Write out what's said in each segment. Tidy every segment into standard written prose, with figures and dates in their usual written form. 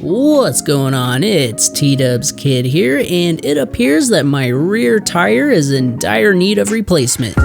What's going on? It's TDubsKid here, and it appears that my rear tire is in dire need of replacement.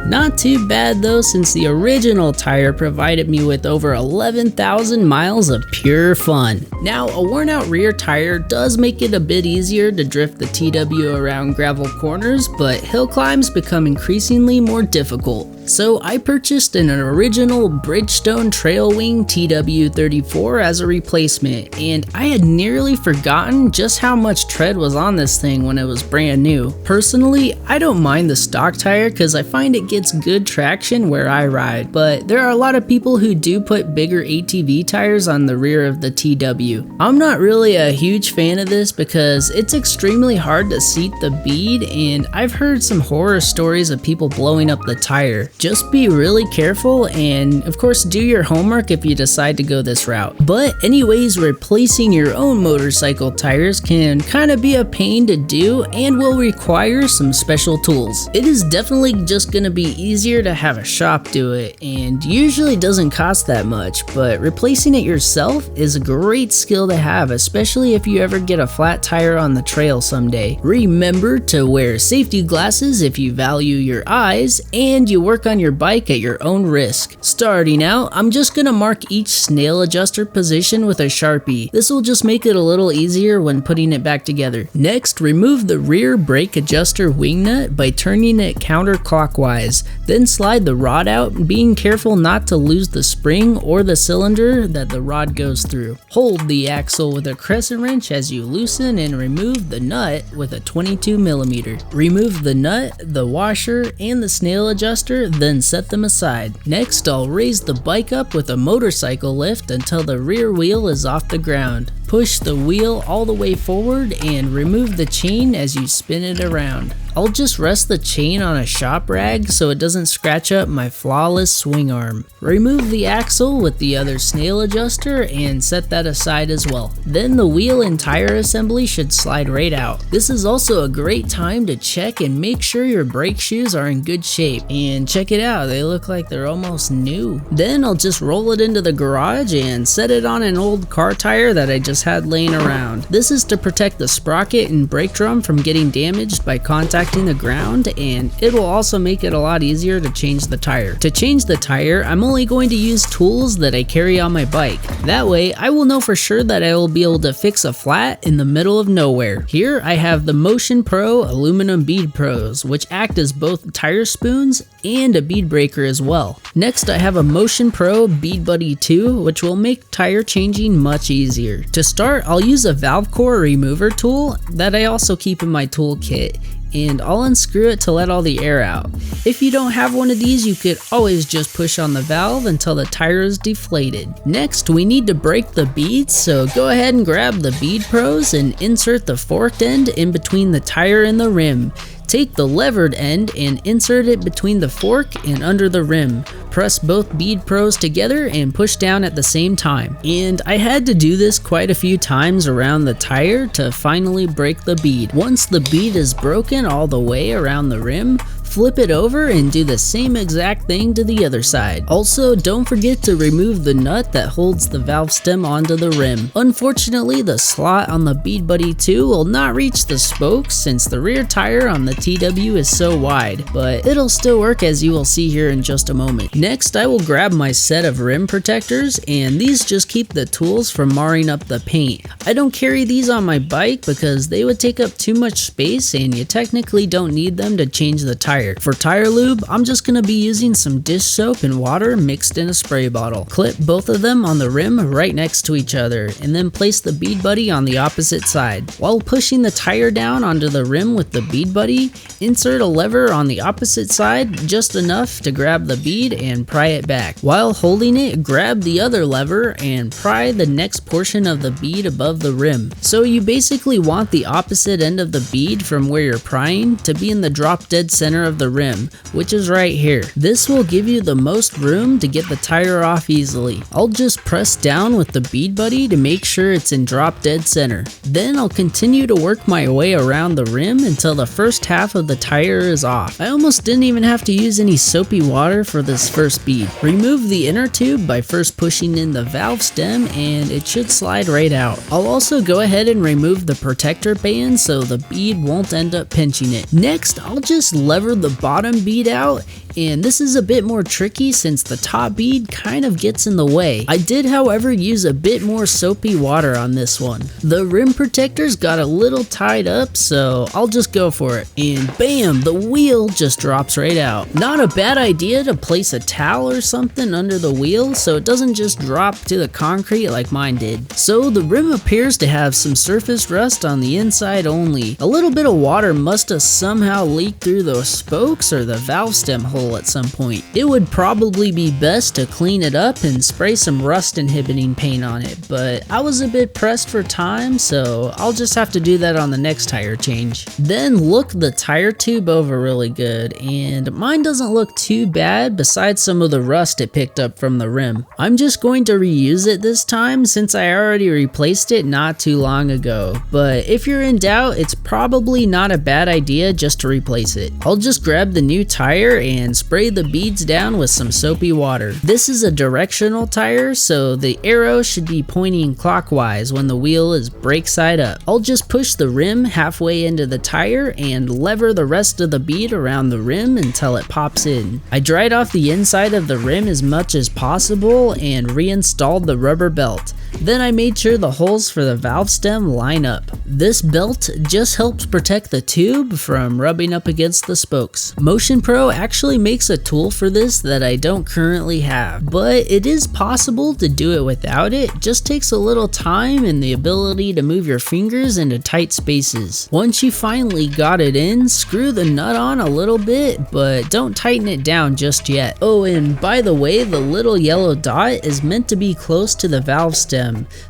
Not too bad though, since the original tire provided me with over 11,000 miles of pure fun. Now, a worn out rear tire does make it a bit easier to drift the TW around gravel corners, but hill climbs become increasingly more difficult. So I purchased an original Bridgestone Trail Wing TW34 as a replacement, and I had nearly forgotten just how much tread was on this thing when it was brand new. Personally, I don't mind the stock tire because I find it gets good traction where I ride, but there are a lot of people who do put bigger ATV tires on the rear of the TW. I'm not really a huge fan of this because it's extremely hard to seat the bead, and I've heard some horror stories of people blowing up the tire. Just be really careful and of course do your homework if you decide to go this route. But anyways, replacing your own motorcycle tires can kind of be a pain to do and will require some special tools. It is definitely just going to be easier to have a shop do it, and usually doesn't cost that much, but replacing it yourself is a great skill to have, especially if you ever get a flat tire on the trail someday. Remember to wear safety glasses if you value your eyes, and you work on your bike at your own risk. Starting out, I'm just gonna mark each snail adjuster position with a Sharpie. This will just make it a little easier when putting it back together. Next, remove the rear brake adjuster wing nut by turning it counterclockwise. Then slide the rod out, being careful not to lose the spring or the cylinder that the rod goes through. Hold the axle with a crescent wrench as you loosen and remove the nut with a 22mm. Remove the nut, the washer, and the snail adjuster, then set them aside. Next, I'll raise the bike up with a motorcycle lift until the rear wheel is off the ground. Push the wheel all the way forward and remove the chain as you spin it around. I'll just rest the chain on a shop rag so it doesn't scratch up my flawless swing arm. Remove the axle with the other snail adjuster and set that aside as well. Then the wheel and tire assembly should slide right out. This is also a great time to check and make sure your brake shoes are in good shape. And check it out, they look like they're almost new. Then I'll just roll it into the garage and set it on an old car tire that I just had laying around. This is to protect the sprocket and brake drum from getting damaged by contacting the ground, and it will also make it a lot easier to change the tire. To change the tire, I'm only going to use tools that I carry on my bike. That way, I will know for sure that I will be able to fix a flat in the middle of nowhere. Here, I have the Motion Pro aluminum bead pros, which act as both tire spoons and a bead breaker as well. Next, I have a Motion Pro Bead Buddy 2, which will make tire changing much easier. To start, I'll use a valve core remover tool that I also keep in my toolkit, and I'll unscrew it to let all the air out. If you don't have one of these, you could always just push on the valve until the tire is deflated. Next, we need to break the beads, so go ahead and grab the bead pros and insert the forked end in between the tire and the rim. Take the levered end and insert it between the fork and under the rim. Press both bead pros together and push down at the same time. And I had to do this quite a few times around the tire to finally break the bead. Once the bead is broken all the way around the rim, flip it over and do the same exact thing to the other side. Also, don't forget to remove the nut that holds the valve stem onto the rim. Unfortunately, the slot on the Bead Buddy 2 will not reach the spokes since the rear tire on the TW is so wide, but it'll still work as you will see here in just a moment. Next, I will grab my set of rim protectors, and these just keep the tools from marring up the paint. I don't carry these on my bike because they would take up too much space and you technically don't need them to change the tire. For tire lube, I'm just going to be using some dish soap and water mixed in a spray bottle. Clip both of them on the rim right next to each other, and then place the Bead Buddy on the opposite side. While pushing the tire down onto the rim with the Bead Buddy, insert a lever on the opposite side, just enough to grab the bead and pry it back. While holding it, grab the other lever and pry the next portion of the bead above the rim. So you basically want the opposite end of the bead from where you're prying to be in the drop dead center of of the rim, which is right here. This will give you the most room to get the tire off easily. I'll just press down with the bead buddy to make sure it's in drop dead center. Then I'll continue to work my way around the rim until the first half of the tire is off. I almost didn't even have to use any soapy water for this first bead. Remove the inner tube by first pushing in the valve stem and it should slide right out. I'll also go ahead and remove the protector band so the bead won't end up pinching it. Next, I'll just lever the bottom bead out, and this is a bit more tricky since the top bead kind of gets in the way. I did, however, use a bit more soapy water on this one. The rim protectors got a little tied up, so I'll just go for it. And bam, the wheel just drops right out. Not a bad idea to place a towel or something under the wheel so it doesn't just drop to the concrete like mine did. So the rim appears to have some surface rust on the inside only. A little bit of water must have somehow leaked through the spokes or the valve stem hole at some point. It would probably be best to clean it up and spray some rust inhibiting paint on it, but I was a bit pressed for time, so I'll just have to do that on the next tire change. Then look the tire tube over really good, and mine doesn't look too bad besides some of the rust it picked up from the rim. I'm just going to reuse it this time since I already replaced it not too long ago, but if you're in doubt, it's probably not a bad idea just to replace it. I'll just grab the new tire and spray the beads down with some soapy water. This is a directional tire, so the arrow should be pointing clockwise when the wheel is brake side up. I'll just push the rim halfway into the tire and lever the rest of the bead around the rim until it pops in. I dried off the inside of the rim as much as possible and reinstalled the rubber belt. Then I made sure the holes for the valve stem line up. This belt just helps protect the tube from rubbing up against the spokes. Motion Pro actually makes a tool for this that I don't currently have, but it is possible to do it without it. Just takes a little time and the ability to move your fingers into tight spaces. Once you finally got it in, screw the nut on a little bit, but don't tighten it down just yet. Oh, and by the way, the little yellow dot is meant to be close to the valve stem.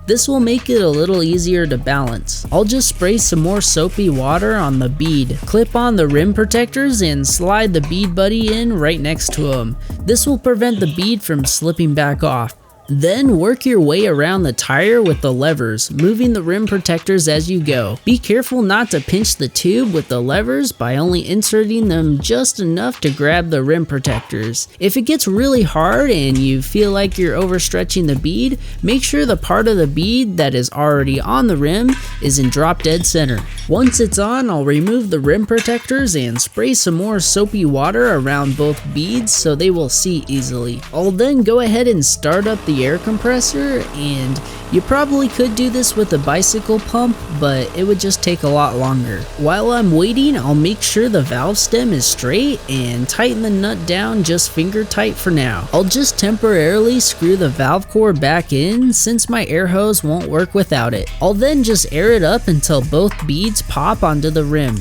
This will make it a little easier to balance. I'll just spray some more soapy water on the bead, clip on the rim protectors, and slide the bead buddy in right next to them. This will prevent the bead from slipping back off. Then work your way around the tire with the levers, moving the rim protectors as you go. Be careful not to pinch the tube with the levers by only inserting them just enough to grab the rim protectors. If it gets really hard and you feel like you're overstretching the bead, make sure the part of the bead that is already on the rim is in drop dead center. Once it's on, I'll remove the rim protectors and spray some more soapy water around both beads so they will see easily. I'll then go ahead and start up the air compressor, and you probably could do this with a bicycle pump, but it would just take a lot longer. While I'm waiting, I'll make sure the valve stem is straight and tighten the nut down just finger tight for now. I'll just temporarily screw the valve core back in since my air hose won't work without it. I'll then just air it up until both beads pop onto the rim.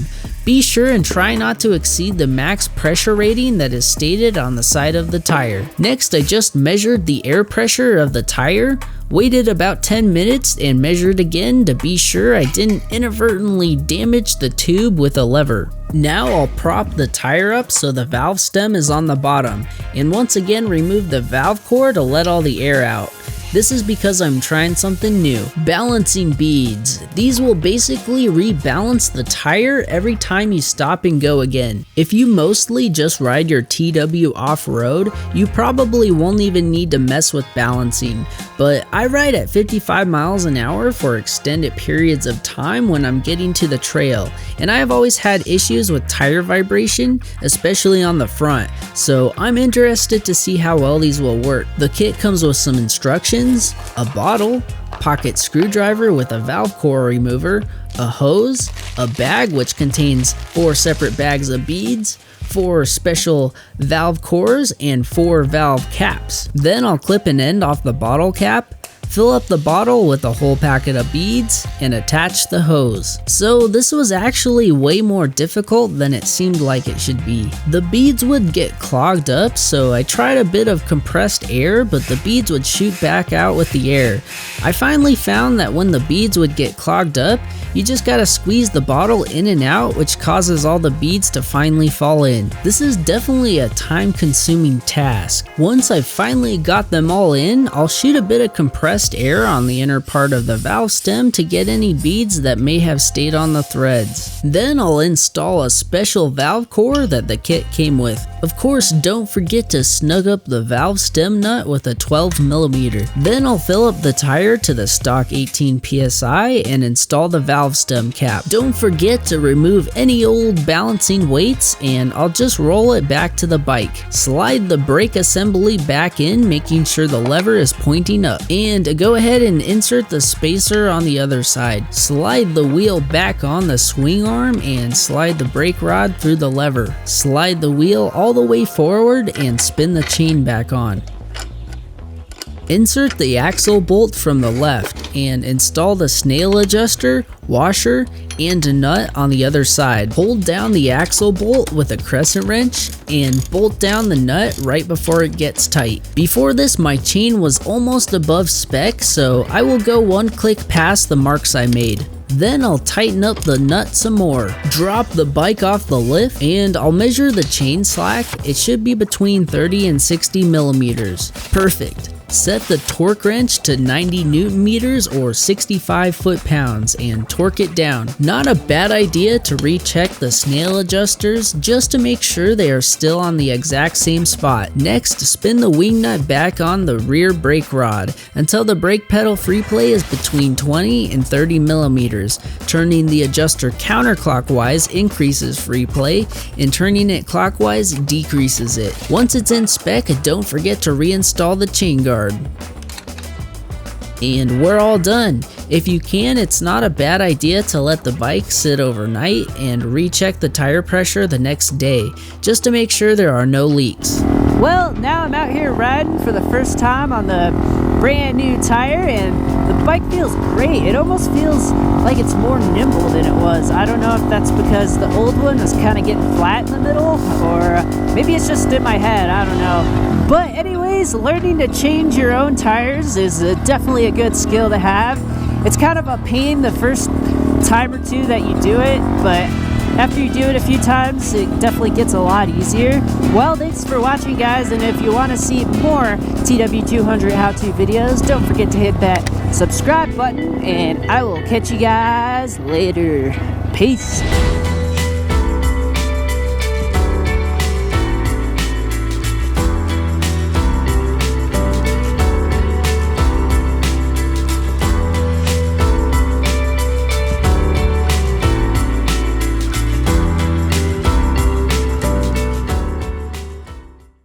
Be sure and try not to exceed the max pressure rating that is stated on the side of the tire. Next, I just measured the air pressure of the tire, waited about 10 minutes, and measured again to be sure I didn't inadvertently damage the tube with a lever. Now I'll prop the tire up so the valve stem is on the bottom, and once again remove the valve core to let all the air out. This is because I'm trying something new. Balancing beads. These will basically rebalance the tire every time you stop and go again. If you mostly just ride your TW off-road, you probably won't even need to mess with balancing. But I ride at 55 miles an hour for extended periods of time when I'm getting to the trail, and I have always had issues with tire vibration, especially on the front, so I'm interested to see how well these will work. The kit comes with some instructions, a bottle, pocket screwdriver with a valve core remover, a hose, a bag which contains 4 separate bags of beads, 4 special valve cores, and 4 valve caps. Then I'll clip an end off the bottle cap, fill up the bottle with a whole packet of beads, and attach the hose. So this was actually way more difficult than it seemed like it should be. The beads would get clogged up, so I tried a bit of compressed air, but the beads would shoot back out with the air. I finally found that when the beads would get clogged up, you just gotta squeeze the bottle in and out, which causes all the beads to finally fall in. This is definitely a time-consuming task. Once I finally got them all in, I'll shoot a bit of compressed air on the inner part of the valve stem to get any beads that may have stayed on the threads. Then I'll install a special valve core that the kit came with. Of course, don't forget to snug up the valve stem nut with a 12mm. Then I'll fill up the tire to the stock 18 psi and install the valve stem cap. Don't forget to remove any old balancing weights, and I'll just roll it back to the bike. Slide the brake assembly back in, making sure the lever is pointing up, and go ahead and insert the spacer on the other side. Slide the wheel back on the swing arm and slide the brake rod through the lever. Slide the wheel all the way forward and spin the chain back on. Insert the axle bolt from the left and install the snail adjuster, washer, and a nut on the other side. Hold down the axle bolt with a crescent wrench and bolt down the nut right before it gets tight. Before this, my chain was almost above spec, so I will go one click past the marks I made. Then I'll tighten up the nut some more. Drop the bike off the lift and I'll measure the chain slack. It should be between 30 and 60mm. Perfect. Set the torque wrench to 90 Newton meters or 65 foot-pounds and torque it down. Not a bad idea to recheck the snail adjusters just to make sure they are still on the exact same spot. Next, spin the wing nut back on the rear brake rod until the brake pedal free play is between 20 and 30mm. Turning the adjuster counterclockwise increases free play, and turning it clockwise decreases it. Once it's in spec, don't forget to reinstall the chain guard. And we're all done. If you can, it's not a bad idea to let the bike sit overnight and recheck the tire pressure the next day, just to make sure there are no leaks. Well, now I'm out here riding for the first time on the brand new tire, and the bike feels great. It almost feels like it's more nimble than it was. I don't know if that's because the old one was kind of getting flat in the middle, or maybe it's just in my head, I don't know. But anyways, learning to change your own tires is definitely a good skill to have. It's kind of a pain the first time or two that you do it, but after you do it a few times, it definitely gets a lot easier. Well, thanks for watching, guys, and if you want to see more TW200 how-to videos, don't forget to hit that subscribe button, and I will catch you guys later. Peace.